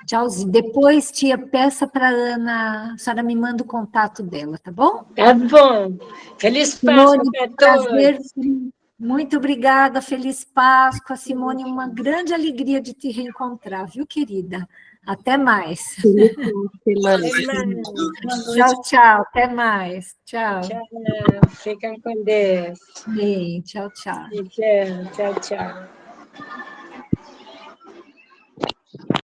Tchauzinho. Depois, tia, peça para a Ana, a senhora me manda o contato dela, tá bom? Tá bom. Feliz Páscoa Simone, para prazer. todos. Muito obrigada, feliz Páscoa, Simone, uma grande alegria de te reencontrar, viu, querida? Até mais. Tchau, tchau, até mais. Tchau. Tchau, fiquem com Deus. Bem, tchau, tchau. Tchau, tchau.